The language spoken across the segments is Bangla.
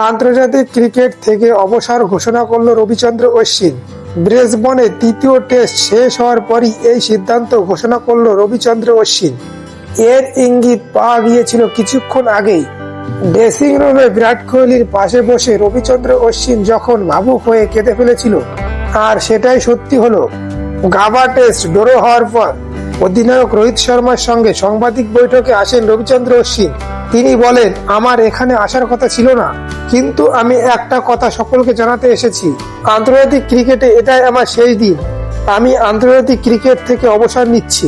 আন্তর্জাতিক ক্রিকেট থেকে অবসর ঘোষণা করল রবিচন্দ্র অশ্বিন। ব্রিসবেনে তৃতীয় টেস্ট শেষ হওয়ার পরই এই সিদ্ধান্ত ঘোষণা করল রবিচন্দ্র অশ্বিন। এর ইঙ্গিত পাওয়া গিয়েছিল কিছুক্ষণ আগেই। ড্রেসিং রুমে বিরাট কোহলির পাশে বসে রবিচন্দ্র অশ্বিন যখন ভাবুক হয়ে কেঁদে ফেলেছিল, আর সেটাই সত্যি হলো। গাবা টেস্ট ড্র হওয়ার পর অধিনায়ক রোহিত শর্মার সঙ্গে সাংবাদিক বৈঠকে আসেন রবিচন্দ্র অশ্বিন। তিনি বলেন, আমার এখানে আসার কথা ছিল না, কিন্তু আমি একটা কথা সকলকে জানাতে এসেছি। আন্তর্জাতিক ক্রিকেটে এটাই আমার শেষ দিন। আমি আন্তর্জাতিক ক্রিকেট থেকে অবসর নিচ্ছি।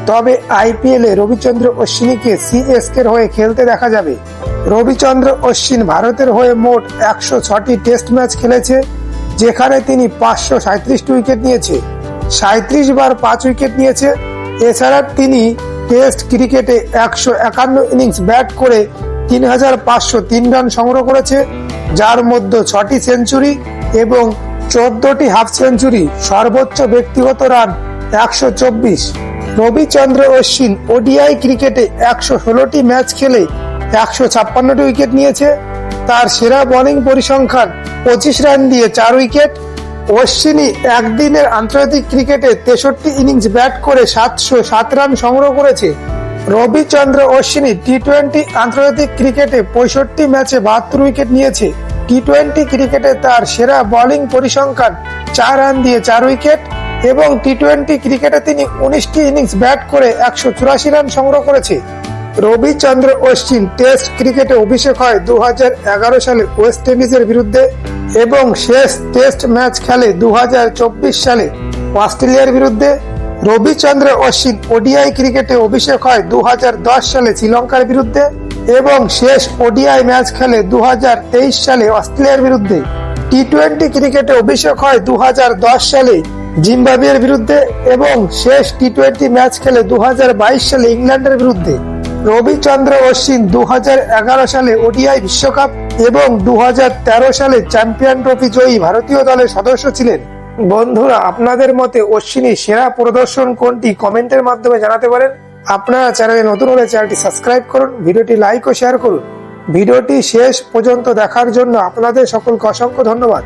তবে আইপিএলে রবিচন্দ্র অশ্বিনকে সিএসকের হয়ে খেলতে দেখা যাবে। রবিচন্দ্র অশ্বিন ভারতের হয়ে মোট 106টি টেস্ট ম্যাচ খেলেছে, যেখানে তিনি 537টি উইকেট নিয়েছে, 37 বার 5 উইকেট নিয়েছে। এছাড়া তিনি টেস্ট ক্রিকেটে 151 ইনিংস ব্যাট করে 3503 রান সংগ্রহ করেছে, যার মধ্যে 6টি সেঞ্চুরি এবং 14টি হাফ সেঞ্চুরি। সর্বোচ্চ ব্যক্তিগত রান 124। রবিচন্দ্র অশ্বিন ওডিআই ক্রিকেটে 116টি ম্যাচ খেলে 156টি উইকেট নিয়েছে। তার সেরা বোলিং পরিসংখ্যান 25 রান দিয়ে 4 উইকেট। অশ্বিনী একদিনের আন্তর্জাতিক ক্রিকেটে 63 ইনিংস ব্যাট করে 707 রান সংগ্রহ করেছে। রবিচন্দ্র অশ্বিনী টি-20 আন্তর্জাতিক ক্রিকেটে 65 ম্যাচে 72 উইকেট নিয়েছে। টি-20 ক্রিকেটে তার সেরা বোলিং পরিসংখ্যান 4 রান দিয়ে 4 উইকেট এবং টি-20 ক্রিকেটে তিনি 19টি ইনিংস ব্যাট করে 184 রান সংগ্রহ করেছে। রবিচন্দ্র অশ্বিন টেস্ট ক্রিকেটে অভিষেক হয় 2011 সালে ওয়েস্ট ইন্ডিজের বিরুদ্ধে এবং শেষ টেস্ট ম্যাচ খেলে 2024 সালে অস্ট্রেলিয়ার বিরুদ্ধে। রবিচন্দ্র অশ্বিন ওডিআই ক্রিকেটে অভিষেক হয় 2010 সালে শ্রীলঙ্কার বিরুদ্ধে এবং শেষ ওডিআই ম্যাচ খেলে 2023 সালে অস্ট্রেলিয়ার বিরুদ্ধে। টি-20 ক্রিকেটে অভিষেক হয় 2010 সালে জিম্বাবুয়ের বিরুদ্ধে এবং শেষ টি-20 ম্যাচ খেলে 2022 সালে ইংল্যান্ডের বিরুদ্ধে। রবিচন্দ্র অশ্বিন 2011 সালে ওডিআই বিশ্বকাপ এবং 2013 সালে চ্যাম্পিয়ন ট্রফি জয়ী ভারতীয় দলের সদস্য ছিলেন। বন্ধুরা, আপনাদের মতে অশ্বিনীর সেরা প্রদর্শন কোনটি কমেন্টের মাধ্যমে জানাতে পারেন। আপনারা চ্যানেলে নতুন হলে চ্যানেলটি সাবস্ক্রাইব করুন, ভিডিওটি লাইক ও শেয়ার করুন। ভিডিওটি শেষ পর্যন্ত দেখার জন্য আপনাদের সকলকে অসংখ্য ধন্যবাদ।